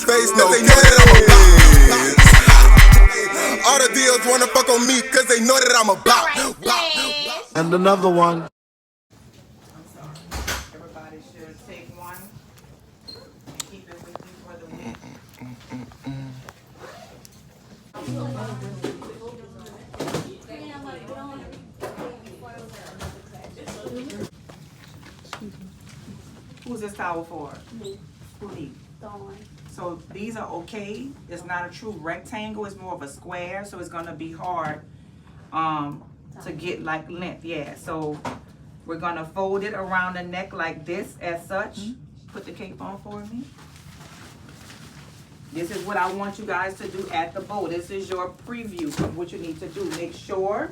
face, no they know that I'm about. All the deals wanna fuck on me, cause they know that I'm about. And another one. I'm sorry. Everybody should take one and keep it with you for the week. Who's this towel for? Me. Who needs? Dawn. So these are okay. It's not a true rectangle. It's more of a square. So it's gonna be hard to get like length. Yeah. So we're gonna fold it around the neck like this as such. Put the cape on for me. This is what I want you guys to do at the bow. This is your preview of what you need to do. Make sure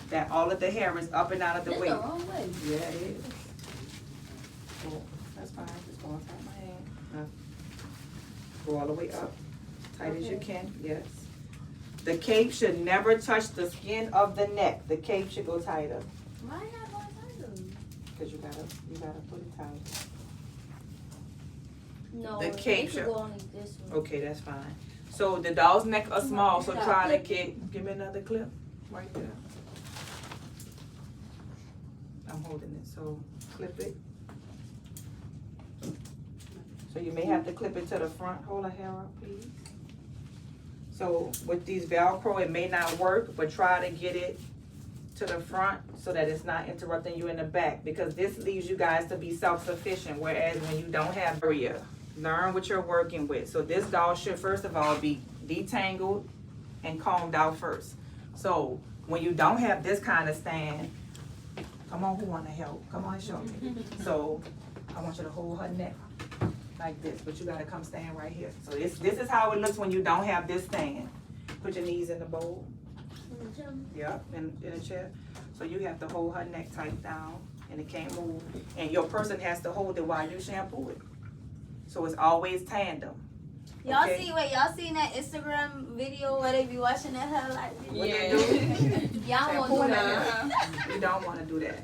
that all of the hair is up and out of the way. The wrong way. Yeah, it is. Cool. That's fine. Just go on top of my hand. Go all the way up, tight as you can. Yes. The cape should never touch the skin of the neck. The cape should go tighter. Why not going tighter? Because you gotta put it tight. No, The it cape should should- go on like this one. Okay, that's fine. So the doll's neck are small, so try to give me another clip right there. I'm holding it, so clip it. So you may have to clip it to the front. Hold her hair up, please. So with these Velcro, it may not work, but try to get it to the front so that it's not interrupting you in the back, because this leaves you guys to be self-sufficient, whereas when you don't have area, learn what you're working with. So this doll should first of all be detangled and combed out first. So when you don't have this kind of stand, come on, who wanna help? Come on, show me. So I want you to hold her neck like this, but you gotta come stand right here. So this is how it looks when you don't have this stand. Put your knees in the bowl. Yep, in a chair. So you have to hold her neck tight down and it can't move. And your person has to hold it while you shampoo it. So it's always tandem. Y'all Okay. see, wait, y'all seen that Instagram video where they be washing their hair like this? What they do? Y'all won't do that. You don't wanna do that.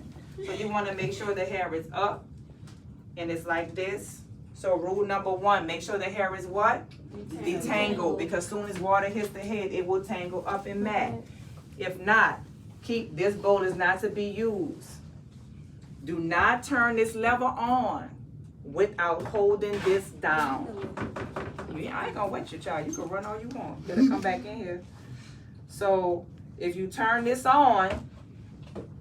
So you wanna make sure the hair is up and it's like this. So rule number one, make sure the hair is what? Detangled, because soon as water hits the head, it will tangle up and mat. If not, keep, this bowl is not to be used. Do not turn this lever on without holding this down. I ain't gonna wet your child. You can run all you want. Better come back in here. So if you turn this on,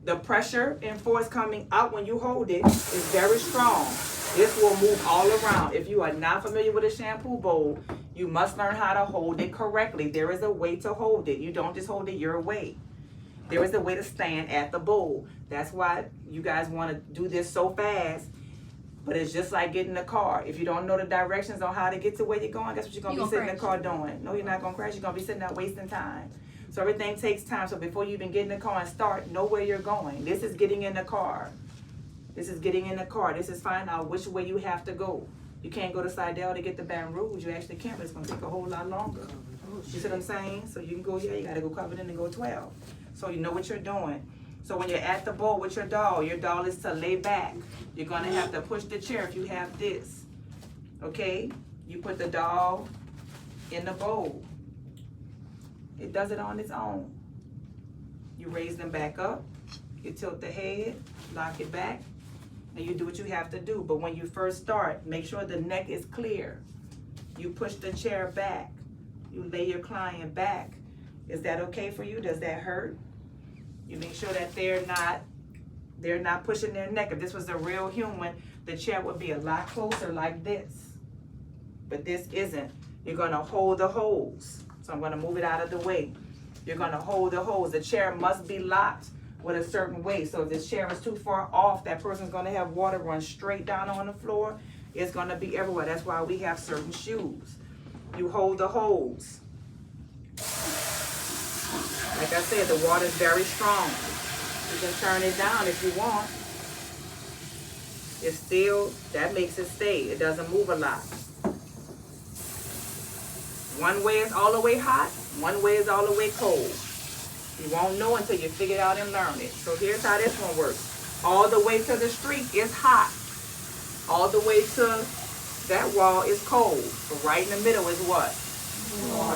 the pressure and force coming out when you hold it is very strong. This will move all around. If you are not familiar with a shampoo bowl, you must learn how to hold it correctly. There is a way to hold it. You don't just hold it your way. There is a way to stand at the bowl. That's why you guys want to do this so fast. But it's just like getting a car. If you don't know the directions on how to get to where you're going, guess what you're going to be sitting in the car doing? No, you're not going to crash. You're going to be sitting there wasting time. So everything takes time. So before you even get in the car and start, know where you're going. This is getting in the car. This is getting in the car. This is finding out which way you have to go. You can't go to Sidell to get the Baton Rouge. You actually can't, but it's going to take a whole lot longer. You see what I'm saying? So you can go here, you got to go Covington and go 12. So you know what you're doing. So when you're at the bowl with your doll is to lay back. You're going to have to push the chair if you have this. Okay? You put the doll in the bowl. It does it on its own. You raise them back up. You tilt the head, lock it back, and you do what you have to do. But when you first start, make sure the neck is clear. You push the chair back. You lay your client back. Is that okay for you? Does that hurt? You make sure that they're not pushing their neck. If this was a real human, the chair would be a lot closer like this. But this isn't. You're gonna hold the hose. So I'm gonna move it out of the way. You're gonna hold the hose. The chair must be locked with a certain way. So if this chair is too far off, that person's gonna have water run straight down on the floor. It's gonna be everywhere. That's why we have certain shoes. You hold the hose. Like I said, the water is very strong. You can turn it down if you want. It's still, that makes it stay. It doesn't move a lot. One way is all the way hot, one way is all the way cold. You won't know until you figure it out and learn it. So here's how this one works. All the way to the street is hot. All the way to That wall is cold, but right in the middle is what?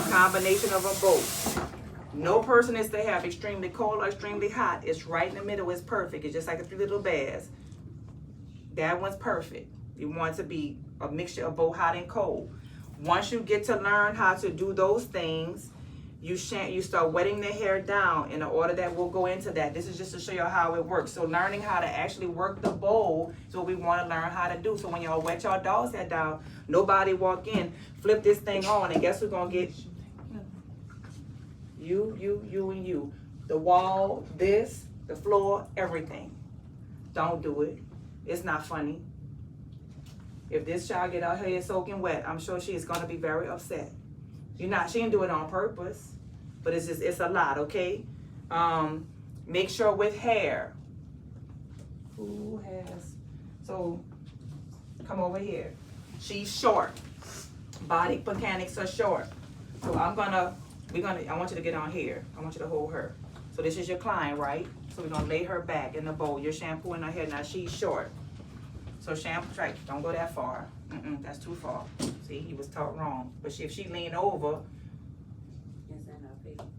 A combination of them both. No person is to have extremely cold or extremely hot. It's right in the middle. It's perfect. It's just like the 3 little bears. That one's perfect. You want it to be a mixture of both hot and cold. Once you get to learn how to do those things, you start wetting the hair down in the order that we'll go into that. This is just to show you how it works. So learning how to actually work the bowl is what we want to learn how to do. So when y'all wet your doll's head down, nobody walk in, flip this thing on, and guess who's gonna get you, and you. The wall, this, the floor, everything. Don't do it. It's not funny. If this child get her hair soaking wet, I'm sure she is gonna be very upset. She didn't do it on purpose, but it's a lot, okay? Make sure with hair. So come over here. She's short. Body mechanics are short. So I want you to get on here. I want you to hold her. So this is your client, right? So we're gonna lay her back in the bowl. You're shampooing her hair. Now she's short. So shampoo, right, don't go that far. That's too far. See, he was taught wrong. But if she lean over,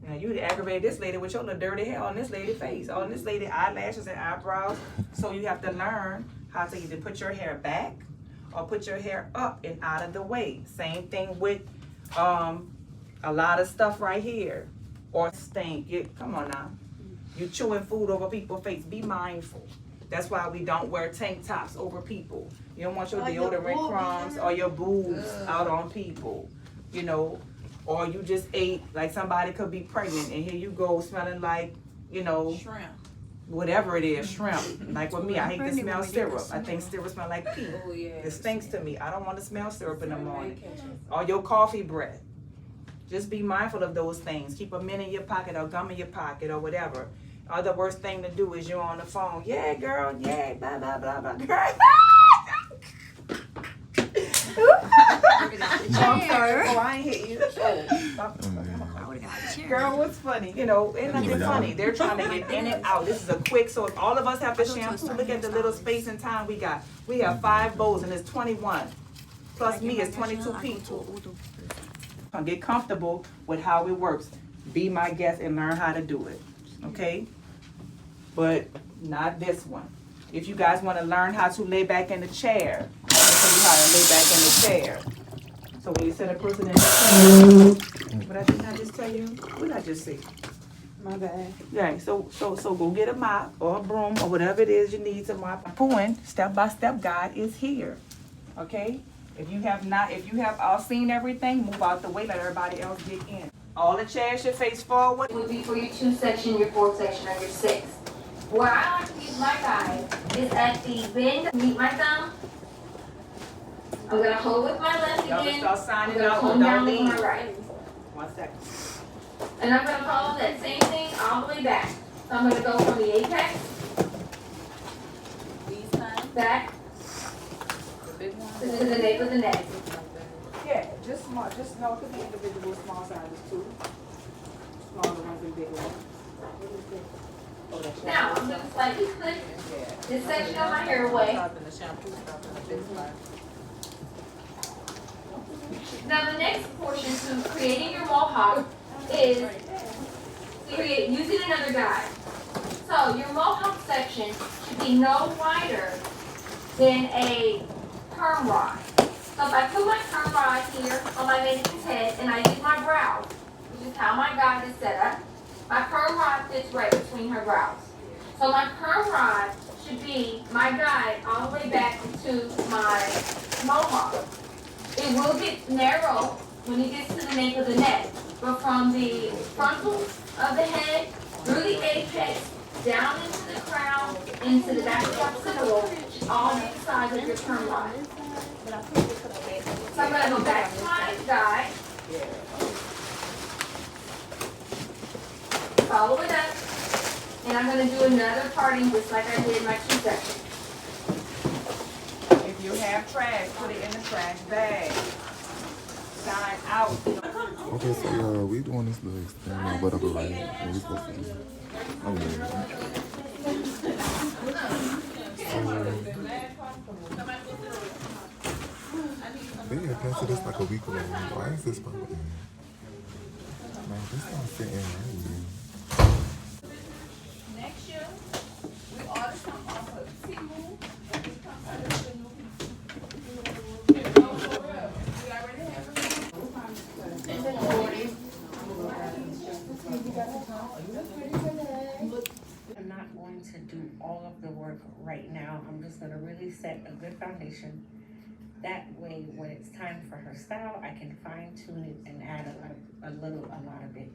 now you aggravate this lady with your little dirty hair on this lady's face, on this lady eyelashes and eyebrows. So you have to learn how to either put your hair back or put your hair up and out of the way. Same thing with a lot of stuff right here. Or stink. Come on now. You chewing food over people's face. Be mindful. That's why we don't wear tank tops over people. You don't want your deodorant crumbs or your boobs out on people, you know. Or you just ate, like somebody could be pregnant and here you go smelling like, you know, shrimp. Whatever it is, shrimp. Like with me, I hate to smell syrup. I think syrup smell like pee. Oh, yeah. It stinks to me. I don't want to smell syrup in the morning. Or your coffee breath. Just be mindful of those things. Keep a mint in your pocket or gum in your pocket or whatever. Or the worst thing to do is you're on the phone. Yeah, girl. Yeah, blah, blah, blah, blah. Girl. I'm sorry. Oh, I ain't hit you. Girl, what's funny? You know, ain't nothing funny. They're trying to get in and out. This is a quick, so if all of us have to shampoo, look at the little space and time we got. We have 5 bowls and it's 21. Plus me, it's 22 people. Get comfortable with how it works. Be my guest and learn how to do it. Okay? But not this one. If you guys want to learn how to lay back in the chair, I'm going to show you how to lay back in the chair. So when you set a person in the chair, what did I just tell you? What did I just say? My bad. Yeah, so go get a mop or a broom or whatever it is you need to mop. Pooing step-by-step guide is here. Okay? If you have all seen everything, move out the way, let everybody else get in. All the chairs should face forward. Would be for your 2 section, your 4 section, or your 6. Where I like to use my guide is at the bend, meet my thumb. I'm gonna hold with my left Y'all again. start signing I'm gonna out, hold don't down with leave. my right. 1 second. And I'm gonna follow that same thing all the way back. So I'm gonna go from the apex, back, to the nape of the neck. Yeah, just small, no, it could be individual small sizes too. Smaller ones and bigger ones. Oh, that's Now, I'm gonna slightly clip this section of my hair away. Now, the next portion to creating your mohawk is using another guide. So, your mohawk section should be no wider than a perm rod. So if I put my perm rod here on my mannequin's head and I use my brows, which is how my guide is set up, my perm rod fits right between her brows. So my perm rod should be my guide all the way back to my mohawk. It will get narrow when it gets to the nape of the neck, but from the frontal of the head through the apex, down into the crown, into the back of the occipital, all the sides of your perm rod. So I'm going to go back to my guide, follow it up, and I'm going to do another parting just like I did my 2 sections. If you have trash, put it in the trash bag. Sign out. Okay, so we doing this little experiment, whatever, right? What we supposed to do? planted this like a week ago. Why is this popping? Man, this not fitting right. Next year, we order some off of Temu, and we come to the new. No, for real. We already have it. I'm not going to do all of the work right now. I'm just gonna really set a good foundation. That way, when it's time for her style, I can fine tune it and add a lot of it.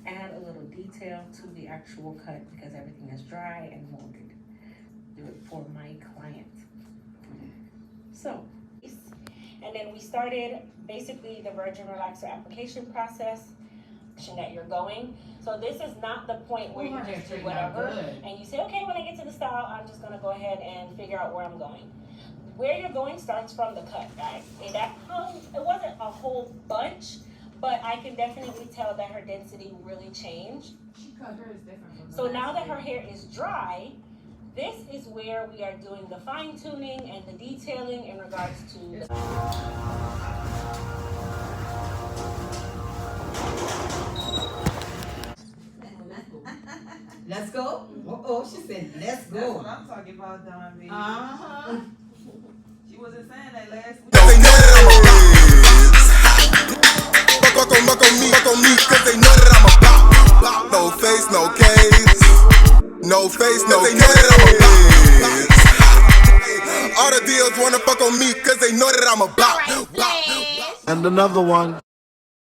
Add a little detail to the actual cut because everything is dry and molded. Do it for my client. So, and then we started basically the Virgin Relaxer application process that you're going. So this is not the point where you just do whatever and you say, okay, when I get to the style, I'm just gonna go ahead and figure out where I'm going. Where you're going starts from the cut, guys. It wasn't a whole bunch, but I can definitely tell that her density really changed. She cut hers different. So now that her hair is dry, this is where we are doing the fine tuning and the detailing in regards to the Let's go? Oh, she said, let's That's go. what I'm talking about, Don B. Uh-huh. She wasn't saying that last week. Cause they know that I'm a biz. Fuck on me, cause they know that I'm a bop. No face, no case. No face, no case. They know that I'm a biz. All the deals wanna fuck on me, cause they know that I'm a bop. And another one.